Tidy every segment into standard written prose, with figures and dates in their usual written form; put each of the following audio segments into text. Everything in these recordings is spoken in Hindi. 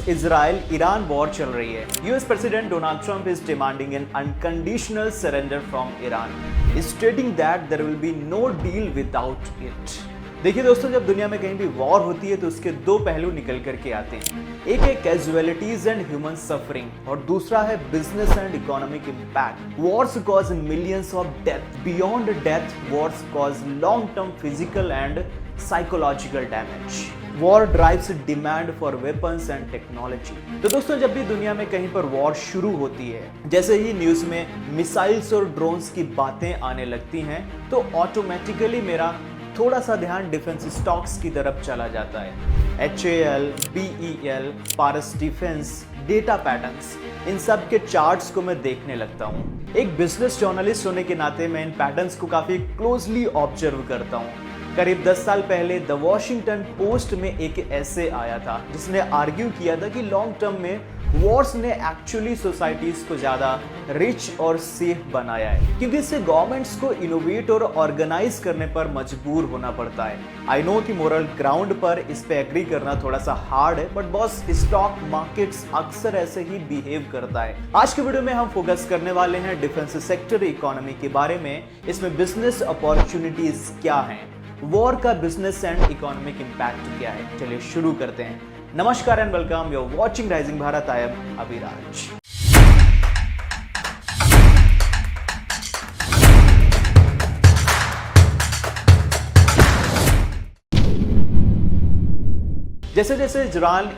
इजराइल ईरान वॉर चल रही है। US president Donald Trump is demanding an unconditional surrender from Iran, stating that there will be no deal without it. देखिए दोस्तों, जब दुनिया में कहीं भी वॉर होती है तो उसके दो पहलू निकल करके आते हैं। एक है कैजुअलिटीज एंड ह्यूमन सफरिंग और दूसरा है business and economic impact. Wars cause millions of death. Beyond death, Wars cause long term physical and psychological damage. War drives demand for weapons and technology. तो दोस्तों, जब भी दुनिया में कहीं पर वॉर शुरू होती है, जैसे ही न्यूज में मिसाइल्स और ड्रोन्स की बातें आने लगती हैं, तो ऑटोमेटिकली मेरा थोड़ा सा ध्यान डिफेंस स्टॉक्स की तरफ चला जाता है। HAL, BEL, पारस डिफेंस, डेटा पैटर्न्स, इन सब के चार्ट्स को मैं देखने लगता हूँ। एक बिजनेस जर्नलिस्ट होने के नाते मैं इन पैटर्न्स को काफी क्लोजली ऑब्जर्व करता हूँ। करीब 10 साल पहले द वॉशिंगटन पोस्ट में एक ऐसे आया था जिसने आर्ग्यू किया था कि लॉन्ग टर्म में वॉर्स ने एक्चुअली सोसाइटीज को ज्यादा रिच और सेफ बनाया है, क्योंकि इससे गवर्नमेंट्स को इनोवेट और ऑर्गेनाइज करने पर मजबूर होना पड़ता है। आई नो कि मोरल ग्राउंड पर इस पे एग्री करना थोड़ा सा हार्ड है, बट बॉस स्टॉक मार्केट्स अक्सर ऐसे ही बिहेव करता है। आज के वीडियो में हम फोकस करने वाले हैं डिफेंस सेक्टर इकोनॉमी के बारे में। इसमें बिजनेस अपॉर्चुनिटीज क्या हैं, वॉर का बिजनेस एंड इकोनॉमिक इम्पैक्ट क्या है। चलिए शुरू करते हैं। नमस्कार and welcome, you are watching rising Bharat. I am Abhiraj. जैसे जैसे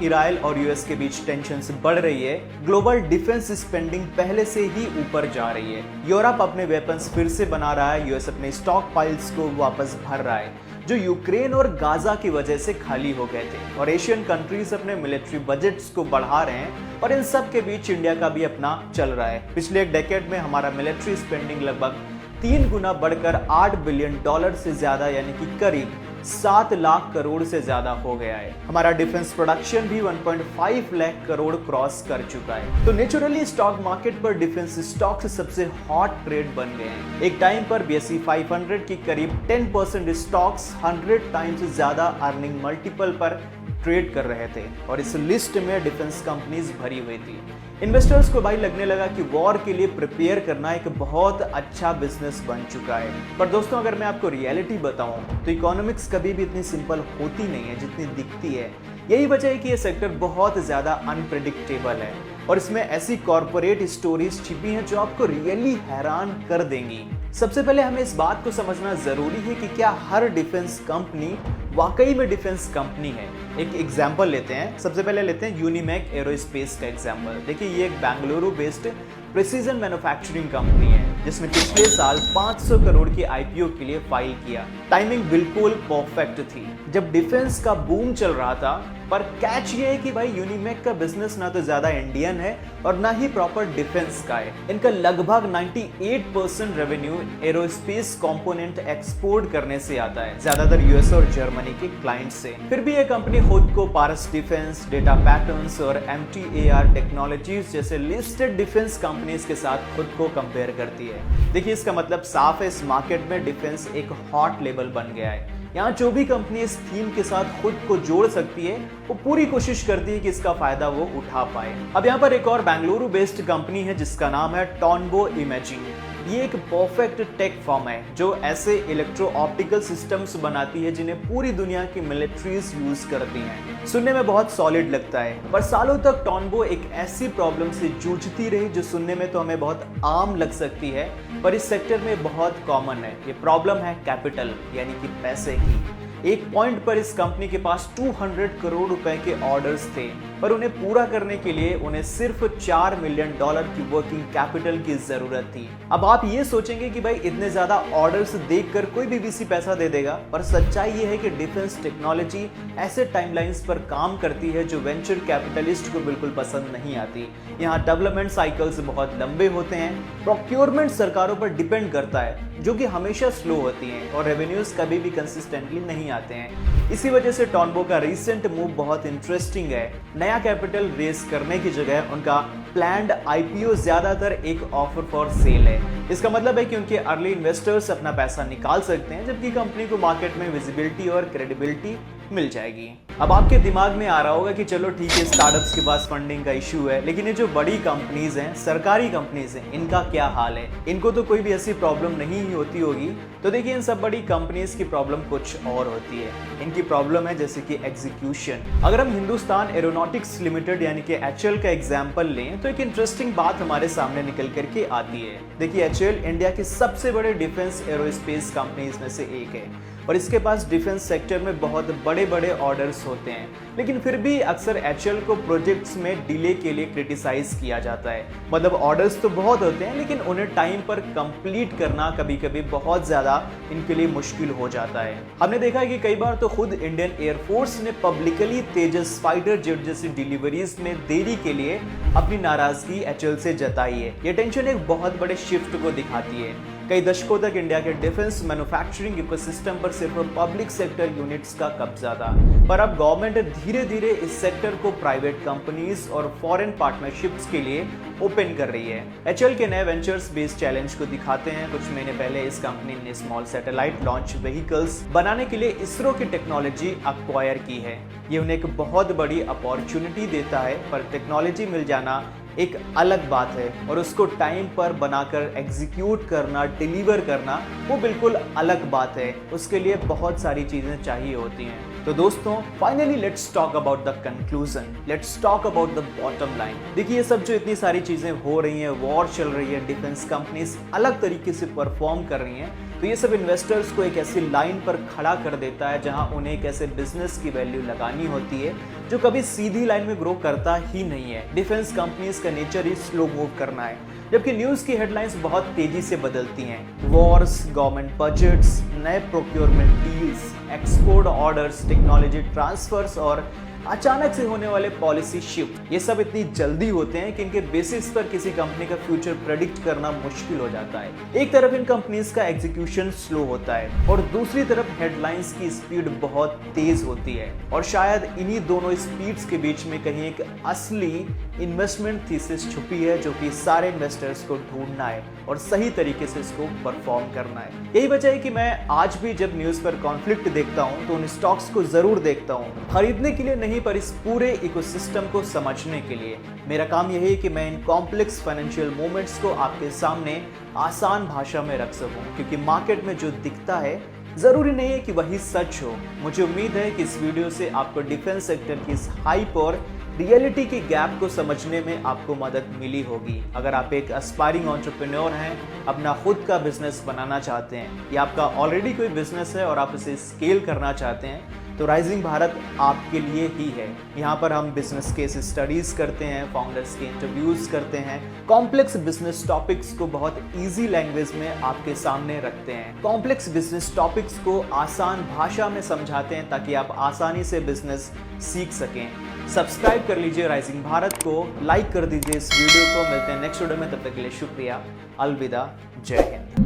ईरान और यूएस के बीच टेंशन बढ़ रही है, ग्लोबल डिफेंस स्पेंडिंग पहले से ही ऊपर जा रही है। यूरोप अपने वेपन्स फिर से बना रहा है, यूएस अपने स्टॉक पाइल्स को वापस भर रहा है जो यूक्रेन और गाजा की वजह से खाली हो गए थे, और एशियन कंट्रीज अपने मिलिट्री बजट्स को बढ़ा रहे हैं। और इन सब के बीच इंडिया का भी अपना चल रहा है। पिछले एक डेकेड में हमारा मिलिट्री स्पेंडिंग लगभग 3 गुना बढ़कर $8 बिलियन से ज्यादा, यानी कि करीब 7 लाख करोड़ से ज्यादा हो गया है। हमारा डिफेंस प्रोडक्शन भी 1.5 लाख करोड़ क्रॉस कर चुका है। तो नेचुरली स्टॉक मार्केट पर डिफेंस स्टॉक्स सबसे हॉट ट्रेड बन गए हैं। एक टाइम पर BSE 500 की करीब 10% स्टॉक्स 100 टाइम्स ज्यादा अर्निंग मल्टीपल पर ट्रेड कर रहे थे, और इस लिस्ट में डिफेंस कंपनीज भरी हुई थी। इन्वेस्टर्स को भाई लगने लगा कि वॉर के लिए प्रिपेयर करना एक बहुत अच्छा बिजनेस बन चुका है। पर दोस्तों, अगर मैं आपको रियलिटी बताऊं तो इकोनॉमिक्स कभी भी इतनी सिंपल होती नहीं है जितनी दिखती है। यही वजह है कि ये सेक्टर बहुत ज्यादा अनप्रेडिक्टेबल है, और इसमें ऐसी कॉर्पोरेट स्टोरीज छिपी हैं जो आपको रियली हैरान कर देंगी। सबसे पहले हमें इस बात को समझना जरूरी है कि क्या हर डिफेंस कंपनी वाकई में डिफेंस कंपनी है। एक एग्जांपल लेते हैं। सबसे पहले लेते हैं यूनिमैक एरोस्पेस का एग्जांपल। देखिए, ये एक Bengaluru based precision manufacturing company है जिसने पिछले साल 500 करोड़ की IPO के लिए फाइल किया। टाइमिंग बिल्कुल परफेक्ट थी जब डिफेंस का बूम चल रहा था। पर कैच ये है कि भाई यूनिमैक का बिजनेस ना तो ज्यादा इंडियन है और ना ही प्रॉपर डिफेंस का है। इनका लगभग 98% रेवेन्यू एरोस्पेस कंपोनेंट एक्सपोर्ट करने से आता है, ज्यादातर यूएस और जर्मनी के क्लाइंट से। फिर भी ये कंपनी खुद को पारस डिफेंस, डेटा पैटर्न्स और MTAR टेक्नोलॉजीज जैसे लिस्टेड डिफेंस कंपनीज के साथ खुद को कंपेयर करती है। देखिए, इसका मतलब साफ है, इस मार्केट में डिफेंस एक हॉट लेवल बन गया है। यहाँ जो भी कंपनी इस थीम के साथ खुद को जोड़ सकती है, वो पूरी कोशिश करती है कि इसका फायदा वो उठा पाए। अब यहाँ पर एक और बेंगलुरु बेस्ड कंपनी है जिसका नाम है टॉनबो इमेजिंग। ये एक परफेक्ट टेक फर्म है जो ऐसे इलेक्ट्रो ऑप्टिकल सिस्टम्स बनाती है जिन्हें पूरी दुनिया की मिलिट्रीज यूज करती हैं। सुनने में बहुत सॉलिड लगता है, पर सालों तक टॉनबो एक ऐसी प्रॉब्लम से जूझती रही जो सुनने में तो हमें बहुत आम लग सकती है, पर इस सेक्टर में बहुत कॉमन है। ये प्रॉब्लम है कैपिटल, यानी कि पैसे की। एक पॉइंट पर इस कंपनी के पास 200 करोड़ रुपए के ऑर्डर्स थे, पर उन्हें पूरा करने के लिए उन्हें सिर्फ $4 मिलियन की वर्किंग कैपिटल की जरूरत थी। अब आप ये सोचेंगे कि भाई इतने ज्यादा ऑर्डर्स देखकर कोई भी VC पैसा दे देगा, पर सच्चाई ये है कि डिफेंस टेक्नोलॉजी ऐसे टाइमलाइंस पर काम करती है जो वेंचर कैपिटलिस्ट को बिल्कुल पसंद नहीं आती। यहाँ डेवलपमेंट साइकिल्स बहुत लंबे होते हैं, प्रोक्योरमेंट सरकारों पर डिपेंड करता है जो कि हमेशा स्लो होती हैं, और रेवेन्यूज कभी भी कंसिस्टेंटली नहीं आते हैं। इसी वजह से टॉनबो का रीसेंट मूव बहुत इंटरेस्टिंग है। नया कैपिटल रेस करने की जगह उनका प्लान्ड IPO ज्यादातर एक ऑफर फॉर सेल है। इसका मतलब है कि उनके अर्ली इन्वेस्टर्स अपना पैसा निकाल सकते हैं, जबकि कंपनी को मार्केट में विजिबिलिटी और क्रेडिबिलिटी मिल जाएगी। अब आपके दिमाग में आ रहा होगा कि चलो ठीक है, स्टार्टअप्स के पास फंडिंग का इशू है, लेकिन ये जो बड़ी कंपनीज हैं, सरकारी कंपनीज हैं, इनका क्या हाल है? इनको तो कोई भी ऐसी प्रॉब्लम नहीं ही होती होगी। तो देखिए, इन सब बड़ी कंपनीज की प्रॉब्लम कुछ और होती है। इनकी प्रॉब्लम है जैसे कि एग्जीक्यूशन। अगर हम हिंदुस्तान एरोनॉटिक्स लिमिटेड यानी कि HAL का एग्जाम्पल लें तो एक इंटरेस्टिंग बात हमारे सामने निकल करके आती है। देखिए, HAL इंडिया के सबसे बड़े डिफेंस एरोस्पेस कंपनीज में से एक है और इसके पास डिफेंस सेक्टर में बहुत बड़े बड़े ऑर्डर्स होते हैं, लेकिन फिर भी अक्सर HAL को प्रोजेक्ट्स में डिले के लिए क्रिटिसाइज किया जाता है। मतलब ऑर्डर्स तो बहुत होते हैं, लेकिन उन्हें टाइम पर कंप्लीट करना कभी कभी बहुत ज़्यादा इनके लिए मुश्किल हो जाता है। हमने देखा है कि कई बार तो खुद इंडियन एयरफोर्स ने पब्लिकली तेजस फाइटर जेट जैसी डिलीवरीज में देरी के लिए अपनी नाराजगी HAL से जताई है। ये टेंशन एक बहुत बड़े शिफ्ट को दिखाती है। कई दशकों तक इंडिया के डिफेंस मैन्युफैक्चरिंग इकोसिस्टम पर सिर्फ पब्लिक सेक्टर यूनिट्स का कब्जा था, पर अब गवर्नमेंट धीरे धीरे इस सेक्टर को प्राइवेट कंपनीज और फॉरेन पार्टनरशिप्स के लिए ओपन कर रही है। HAL के नए वेंचर्स बेस्ड चैलेंज को दिखाते हैं। कुछ महीने पहले इस कंपनी ने स्मॉल सैटेलाइट लॉन्च व्हीकल्स बनाने के लिए इसरो की टेक्नोलॉजी एक्वायर की है। ये उन्हें एक बहुत बड़ी अपॉर्चुनिटी देता है, पर टेक्नोलॉजी मिल जाना एक अलग बात है और उसको टाइम पर बनाकर एग्जीक्यूट करना, डिलीवर करना, वो बिल्कुल अलग बात है। उसके लिए बहुत सारी चीजें चाहिए होती हैं। तो दोस्तों, finally let's talk about the conclusion, let's talk about the bottom line. देखिए, ये सब जो इतनी सारी चीजें हो रही हैं, वॉर चल रही है, डिफेंस कंपनीज अलग तरीके से परफॉर्म कर रही हैं, तो ये सब इन्वेस्टर्स को एक ऐसी लाइन पर खड़ा कर देता है जहां उन्हें एक ऐसे बिजनेस की वैल्यू लगानी होती है जो कभी सीधी लाइन में ग्रो करता ही नहीं है। डिफेंस कंपनीज का नेचर ही स्लो मूव करना है, जबकि न्यूज की हेडलाइंस बहुत तेजी से बदलती हैं। वॉर्स, गवर्नमेंट बजट्स, नए procurement deals, export orders, technology transfers और अचानक से होने वाले पॉलिसी शिफ्ट, ये सब इतनी जल्दी होते हैं कि इनके बेसिस पर किसी कंपनी का फ्यूचर प्रेडिक्ट करना मुश्किल हो जाता है। एक तरफ इन कंपनीज का एग्जीक्यूशन स्लो होता है और दूसरी तरफ हेडलाइंस की स्पीड बहुत तेज होती है, और शायद इन्हीं दोनों स्पीड्स के बीच में कहीं एक असली इन्वेस्टमेंट थीसिस छुपी है जो कि सारे इन्वेस्टर्स को ढूंढना है और सही तरीके से इसको परफॉर्म करना है। यही वजह है कि मैं आज भी जब न्यूज पर कॉन्फ्लिक्ट देखता हूं तो उन स्टॉक्स को जरूर देखता हूं, खरीदने के लिए नहीं, पर इस पूरे इकोसिस्टम को समझने के लिए। मेरा काम यही है कि मैं इन कॉम्प्लेक्स फाइनेंशियल मूवमेंट्स को आपके सामने आसान भाषा में रख सकूं, क्योंकि मार्केट में जो दिखता है जरूरी नहीं है कि वही सच हो। मुझे उम्मीद है कि इस वीडियो से आपको डिफेंस सेक्टर की इस हाइप और रियलिटी की गैप को समझने में आपको मदद मिली होगी। अगर आप एक एस्पायरिंग एंटरप्रेन्योर हैं, अपना खुद का बिजनेस बनाना चाहते हैं, या आपका ऑलरेडी कोई बिजनेस है और आप इसे स्केल करना चाहते हैं, तो राइजिंग भारत आपके लिए ही है। यहाँ पर हम बिजनेस केस स्टडीज करते हैं, फाउंडर्स के इंटरव्यूज करते हैं, कॉम्प्लेक्स बिजनेस टॉपिक्स को बहुत इजी लैंग्वेज में आपके सामने रखते हैं, कॉम्प्लेक्स बिजनेस टॉपिक्स को आसान भाषा में समझाते हैं ताकि आप आसानी से बिजनेस सीख सकें। सब्सक्राइब कर लीजिए राइजिंग भारत को, लाइक कर दीजिए इस वीडियो को। मिलते हैं नेक्स्ट वीडियो में, तब तक के लिए शुक्रिया, अलविदा, जय हिंद।